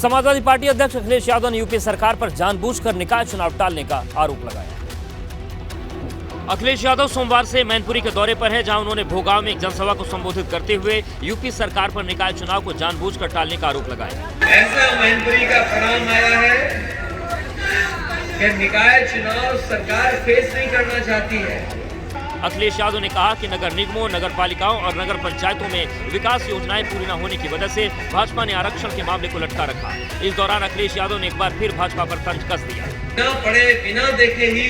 Samajwadi party अध्यक्ष अखिलेश यादव ने UP सरकार पर जानबूझकर निकाय चुनाव टालने का आरोप लगाया। अखिलेश यादव सोमवार से मैनपुरी के दौरे पर है, जहां उन्होंने भोगांव में एक जनसभा को संबोधित करते हुए यूपी सरकार पर निकाय चुनाव को जानबूझकर टालने का आरोप लगाया। ऐसा मैनपुरी का परिणाम आया है कि निकाय चुनाव सरकार फेस नहीं करना चाहती है। अखिलेश यादव ने कहा कि नगर निगमों, नगर पालिकाओं और नगर पंचायतों में विकास योजनाएं पूरी न होने की वजह से भाजपा ने आरक्षण के मामले को लटका रखा। इस दौरान अखिलेश यादव ने एक बार फिर भाजपा पर तंज कस दिया। बिना पढ़े बिना देखे ही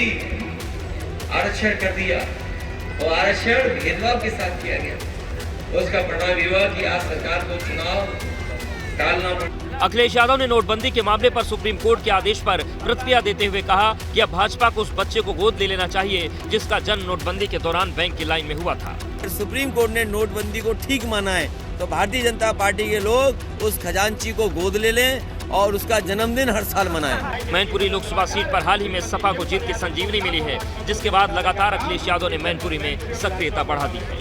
आरक्षण कर दिया और आरक्षण भेदभाव के साथ किया गया। उसका परिणाम ये हुआ कि आज सरकार को चुनाव टालना पड़ा। अखिलेश यादव ने नोटबंदी के मामले पर सुप्रीम कोर्ट के आदेश पर प्रतिक्रिया देते हुए कहा कि अब भाजपा को उस बच्चे को गोद ले लेना चाहिए जिसका जन्म नोटबंदी के दौरान बैंक की लाइन में हुआ था। सुप्रीम कोर्ट ने नोटबंदी को ठीक माना है तो भारतीय जनता पार्टी के लोग उस खजांची को गोद ले लें और उसका जन्मदिन हर साल मनाएं। मैनपुरी लोकसभा सीट पर हाल ही में सपा को जीत की संजीवनी मिली है, जिसके बाद लगातार अखिलेश यादव ने मैनपुरी में सक्रियता बढ़ा दी है।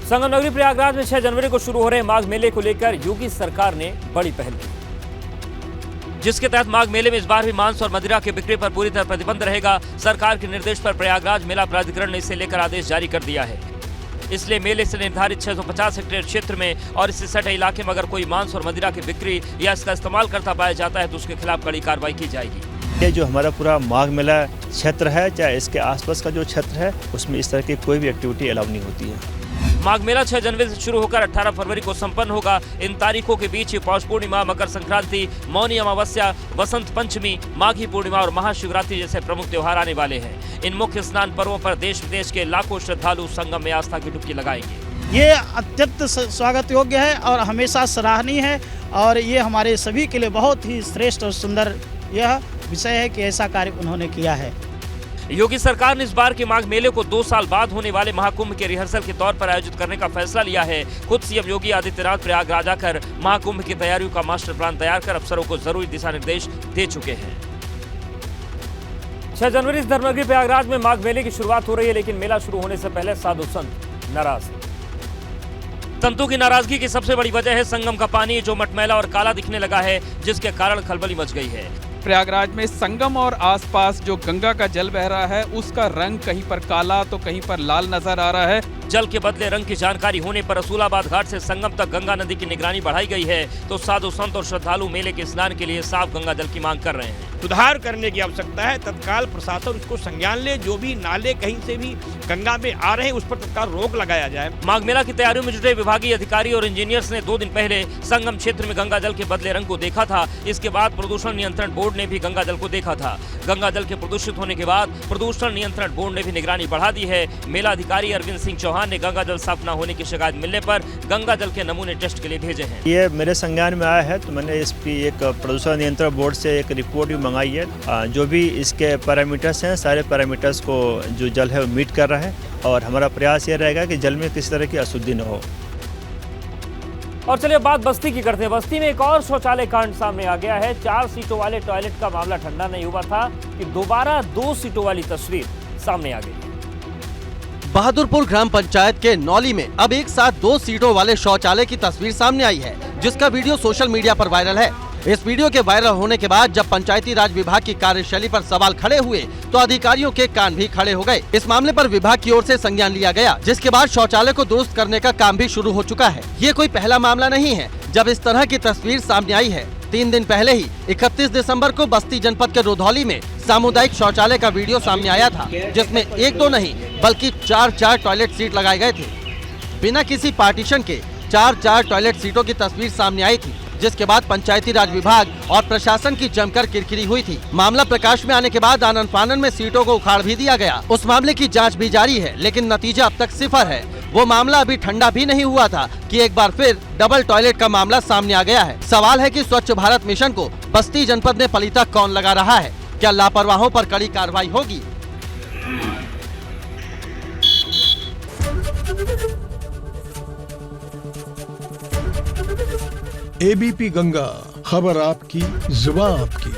संगम नगरी प्रयागराज में 6 जनवरी को शुरू हो रहे माघ मेले को लेकर योगी सरकार ने बड़ी पहल की, जिसके तहत माघ मेले में इस बार भी मांस और मदिरा के बिक्री पर पूरी तरह प्रतिबंध रहेगा। सरकार के निर्देश पर प्रयागराज मेला प्राधिकरण ने इसे लेकर आदेश जारी कर दिया है। इसलिए मेले से निर्धारित 650 हेक्टेयर क्षेत्र में और इससे सटे इलाके में अगर कोई मांस और मदिरा की बिक्री या इसका इस्तेमाल करता पाया जाता है तो उसके खिलाफ कड़ी कार्रवाई की जाएगी। ये जो हमारा पूरा माघ मेला क्षेत्र है, चाहे इसके आसपास का जो क्षेत्र है, उसमें इस तरह की कोई भी एक्टिविटी अलाउ नहीं होती है। माघ मेला 6 जनवरी से शुरू होकर 18 फरवरी को संपन्न होगा। इन तारीखों के बीच पौष पूर्णिमा, मकर संक्रांति, मौनी अमावस्या, बसंत पंचमी, माघी पूर्णिमा और महाशिवरात्रि जैसे प्रमुख त्योहार आने वाले हैं। इन मुख्य स्नान पर्वों पर देश विदेश के लाखों श्रद्धालु संगम में आस्था की डुबकी लगाएंगे। ये अत्यंत स्वागत योग्य है और हमेशा सराहनीय है और ये हमारे सभी के लिए बहुत ही श्रेष्ठ और सुंदर यह विषय है कि ऐसा कार्य उन्होंने किया है। योगी सरकार ने इस बार के माघ मेले को 2 साल बाद होने वाले महाकुंभ के रिहर्सल के तौर पर आयोजित करने का फैसला लिया है। खुद सीएम योगी आदित्यनाथ प्रयागराज आकर महाकुंभ की तैयारियों का मास्टर प्लान तैयार कर अफसरों को जरूरी दिशा निर्देश दे चुके हैं। 6 जनवरी से धर्मनगरी प्रयागराज में माघ मेले की शुरुआत हो रही है, लेकिन मेला शुरू होने से पहले साधु संत नाराज। संतों की नाराजगी की सबसे बड़ी वजह है संगम का पानी जो मटमैला और काला दिखने लगा है, जिसके कारण खलबली मच गई है। प्रयागराज में संगम और आसपास जो गंगा का जल बह रहा है उसका रंग कहीं पर काला तो कहीं पर लाल नजर आ रहा है। जल के बदले रंग की जानकारी होने पर रसूलाबाद घाट से संगम तक गंगा नदी की निगरानी बढ़ाई गई है, तो साधु संत और श्रद्धालु मेले के स्नान के लिए साफ गंगा जल की मांग कर रहे हैं। सुधार करने की आवश्यकता है। तत्काल प्रशासन उसको संज्ञान ले, जो भी नाले कहीं से भी गंगा में आ रहे हैं उस पर तत्काल रोक लगाया जाए। माघ मेला की तैयारियों में जुटे विभागीय अधिकारी और इंजीनियर्स ने 2 दिन पहले संगम क्षेत्र में गंगा जल के बदले रंग को देखा था। इसके बाद प्रदूषण नियंत्रण बोर्ड ने भी गंगा जल को देखा था। गंगा जल के प्रदूषित होने के बाद प्रदूषण नियंत्रण बोर्ड ने भी निगरानी बढ़ा दी है। मेला अधिकारी अरविंद सिंह चौहान ने गंगा जल साफ न होने की शिकायत मिलने पर गंगा जल के नमूने टेस्ट के लिए भेजे हैं। ये मेरे संज्ञान में आया है तो मैंने इसकी एक प्रदूषण नियंत्रण बोर्ड से एक रिपोर्ट भी मंगाई है। जो भी इसके पैरामीटर्स हैं, सारे पैरामीटर्स को जो जल है वो मीट कर रहा है और हमारा प्रयास ये रहेगा कि जल में किसी तरह की अशुद्धि न हो। और चलिए बात बस्ती की करते हैं। बस्ती में एक और शौचालय कांड सामने आ गया है। 4 सीटों वाले टॉयलेट का मामला ठंडा नहीं हुआ था कि दोबारा 2 सीटों वाली तस्वीर सामने आ गई। बहादुरपुर ग्राम पंचायत के नौली में अब एक साथ 2 सीटों वाले शौचालय की तस्वीर सामने आई है, जिसका वीडियो सोशल मीडिया पर वायरल है। इस वीडियो के वायरल होने के बाद जब पंचायती राज विभाग की कार्यशैली पर सवाल खड़े हुए तो अधिकारियों के कान भी खड़े हो गए। इस मामले पर विभाग की ओर से संज्ञान लिया गया, जिसके बाद शौचालय को दुरुस्त करने का काम भी शुरू हो चुका है। ये कोई पहला मामला नहीं है जब इस तरह की तस्वीर सामने आई है। 3 दिन पहले ही 31 दिसंबर को बस्ती जनपद के रुधौली में सामुदायिक शौचालय का वीडियो सामने आया था, जिसमें 1-2 नहीं बल्कि 4 टॉयलेट सीट लगाए गए थे। बिना किसी पार्टीशन के 4 टॉयलेट सीटों की तस्वीर सामने आई थी, जिसके बाद पंचायती राज विभाग और प्रशासन की जमकर किरकिरी हुई थी। मामला प्रकाश में आने के बाद आनन फानन में सीटों को उखाड़ भी दिया गया। उस मामले की जांच भी जारी है, लेकिन नतीजा अब तक 0 है। वो मामला अभी ठंडा भी नहीं हुआ था कि एक बार फिर डबल टॉयलेट का मामला सामने आ गया है। सवाल है कि स्वच्छ भारत मिशन को बस्ती जनपद में पलीता कौन लगा रहा है? क्या लापरवाहों पर कड़ी कार्रवाई होगी? एबीपी गंगा, खबर आपकी, जुबान आपकी।